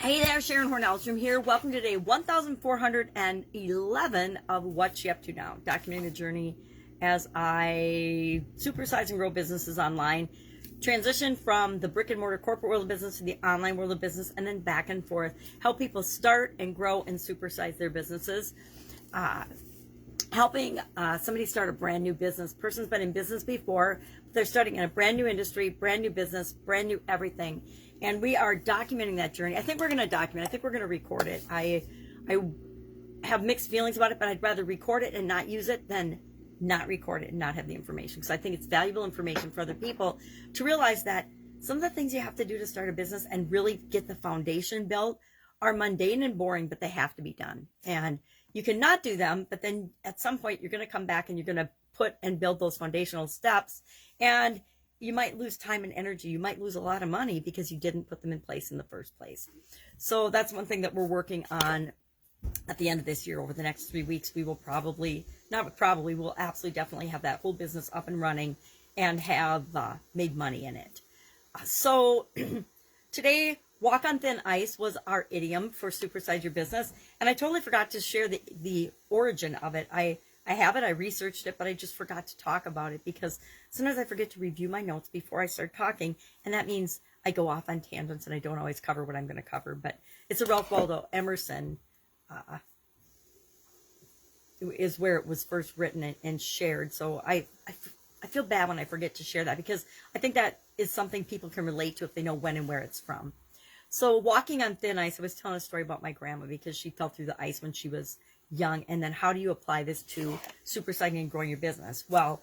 Hey there, Sharon Horne-Ellstrom here. Welcome to day 1411 of What You Up To Now, documenting the journey as I supersize and grow businesses online, transition from the brick and mortar corporate world of business to the online world of business, and then back and forth. Help people start and grow and supersize their businesses. Helping somebody start a brand new business. Person's been in business before, but they're starting in a brand new industry, brand new business, brand new everything. And we are documenting that journey. I think we're going to document. I think we're going to record it. I have mixed feelings about it, but I'd rather record it and not use it than not record it and not have the information. Because I think it's valuable information for other people to realize that some of the things you have to do to start a business and really get the foundation built are mundane and boring, but they have to be done. And you cannot do them, but then at some point you're going to come back and you're going to put and build those foundational steps. And you might lose time and energy. You might lose a lot of money because you didn't put them in place in the first place. So that's one thing that we're working on at the end of this year. Over the next 3 weeks, we will we'll absolutely definitely have that whole business up and running and have made money in it. So today, walk on thin ice was our idiom for supersize your business. And I totally forgot to share the origin of it. I have it, I researched it, but I just forgot to talk about it because sometimes I forget to review my notes before I start talking, and that means I go off on tangents and I don't always cover what I'm going to cover. But it's a Ralph Waldo Emerson is where it was first written and shared. So I feel bad when I forget to share that because I think that is something people can relate to if they know when and where it's from. So walking on thin ice, I was telling a story about my grandma because she fell through the ice when she was young. And then how do you apply this to supersizing and growing your business? Well,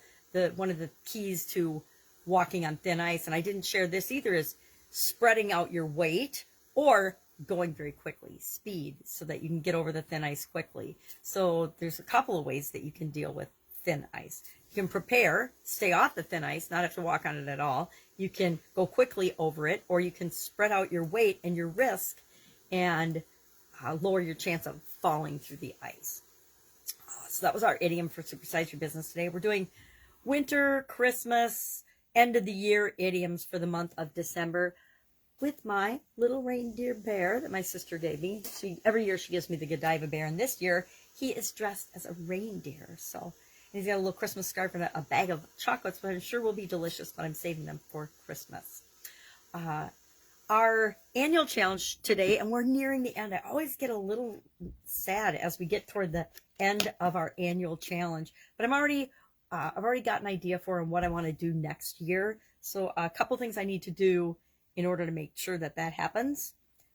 one of the keys to walking on thin ice, and I didn't share this either, is spreading out your weight or going very quickly, speed, so that you can get over the thin ice quickly. So there's a couple of ways that you can deal with thin ice. You can prepare, stay off the thin ice, not have to walk on it at all. You can go quickly over it, or you can spread out your weight and your risk and lower your chance of falling through the ice. So that was our idiom for supersize your business today. We're doing winter, Christmas, end of the year idioms for the month of December with my little reindeer bear that my sister gave me. Every year she gives me the Godiva bear, and this year he is dressed as a reindeer. So he's got a little Christmas scarf and a bag of chocolates, but I'm sure will be delicious, but I'm saving them for Christmas. Our annual challenge today, and we're nearing the end. I always get a little sad as we get toward the end of our annual challenge, but I've already got an idea for what I want to do next year. So a couple things I need to do in order to make sure that happens,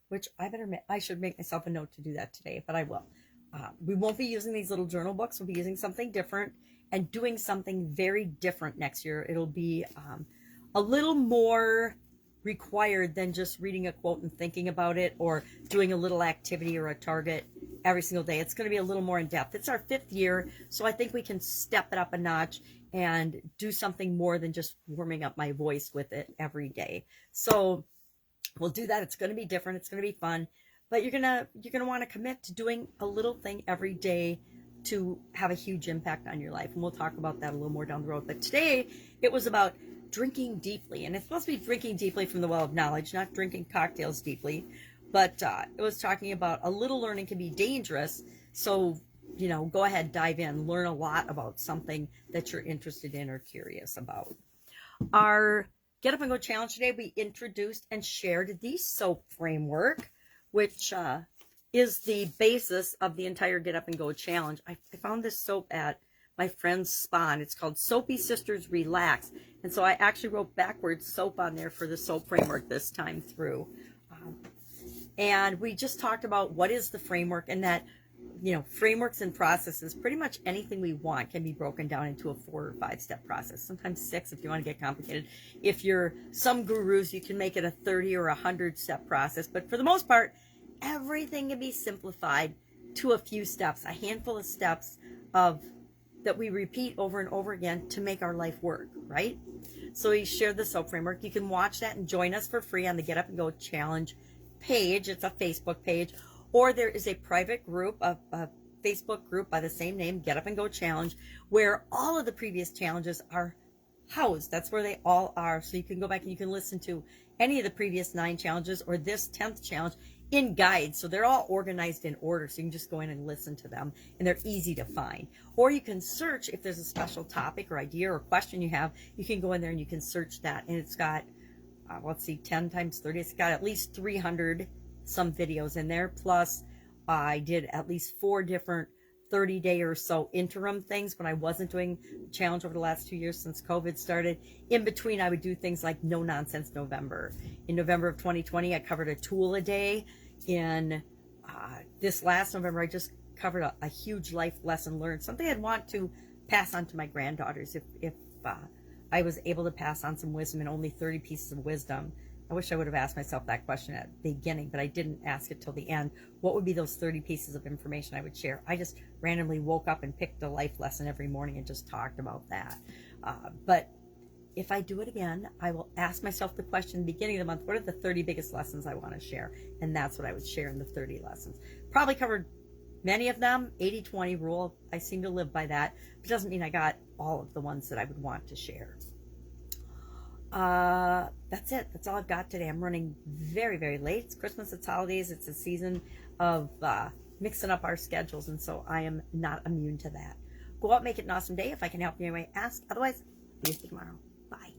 which I should make myself a note to do that today, but I will. We won't be using these little journal books. We'll be using something different and doing something very different next year. It'll be a little more required than just reading a quote and thinking about it or doing a little activity or a target every single day. It's going to be a little more in depth. It's our 5th year, so I think we can step it up a notch and do something more than just warming up my voice with it every day. So we'll do that. It's going to be different. It's going to be fun, but you're going to want to commit to doing a little thing every day to have a huge impact on your life. And we'll talk about that a little more down the road. But today it was about drinking deeply, and it's supposed to be drinking deeply from the well of knowledge, not drinking cocktails deeply, but it was talking about a little learning can be dangerous. So, go ahead, dive in, learn a lot about something that you're interested in or curious about. Our Get Up and Go challenge today, we introduced and shared the SOAP framework, which is the basis of the entire Get Up and Go challenge. I found this soap at my friend's spa, and it's called Soapy Sisters Relax. And so I actually wrote backwards soap on there for the SOAP framework this time through. And we just talked about what is the framework, and that, frameworks and processes, pretty much anything we want can be broken down into a 4 or 5 step process, sometimes 6 if you want to get complicated. If you're some gurus, you can make it a 30 or 100 step process. But for the most part, everything can be simplified to a few steps, a handful of steps that we repeat over and over again to make our life work, right? So we shared the SOAP framework. You can watch that and join us for free on the Get Up and Go challenge page. It's a Facebook page, or there is a private group, a Facebook group by the same name, Get Up and Go challenge, where all of the previous challenges are housed. That's where they all are. So you can go back and you can listen to any of the previous 9 challenges or this 10th challenge in guides. So they're all organized in order. So you can just go in and listen to them, and they're easy to find. Or you can search if there's a special topic or idea or question you have. You can go in there and you can search that. And it's got, let's see, 10 times 30. It's got at least 300 some videos in there. Plus, I did at least 4 different 30-day or so interim things when I wasn't doing the challenge over the last 2 years since COVID started. In between, I would do things like No Nonsense November. In November of 2020, I covered a tool a day. In this last November, I just covered a huge life lesson learned, something I'd want to pass on to my granddaughters if I was able to pass on some wisdom and only 30 pieces of wisdom. I wish I would have asked myself that question at the beginning, but I didn't ask it till the end. What would be those 30 pieces of information I would share? I just randomly woke up and picked a life lesson every morning and just talked about that. But if I do it again, I will ask myself the question at the beginning of the month, what are the 30 biggest lessons I want to share? And that's what I would share in the 30 lessons. Probably covered many of them. 80-20 rule. I seem to live by that. But it doesn't mean I got all of the ones that I would want to share. That's it. That's all I've got today. I'm running very, very late. It's Christmas, it's holidays, it's a season of mixing up our schedules, and so I am not immune to that. Go out, make it an awesome day. If I can help you in any way, ask. Otherwise, see you tomorrow. Bye.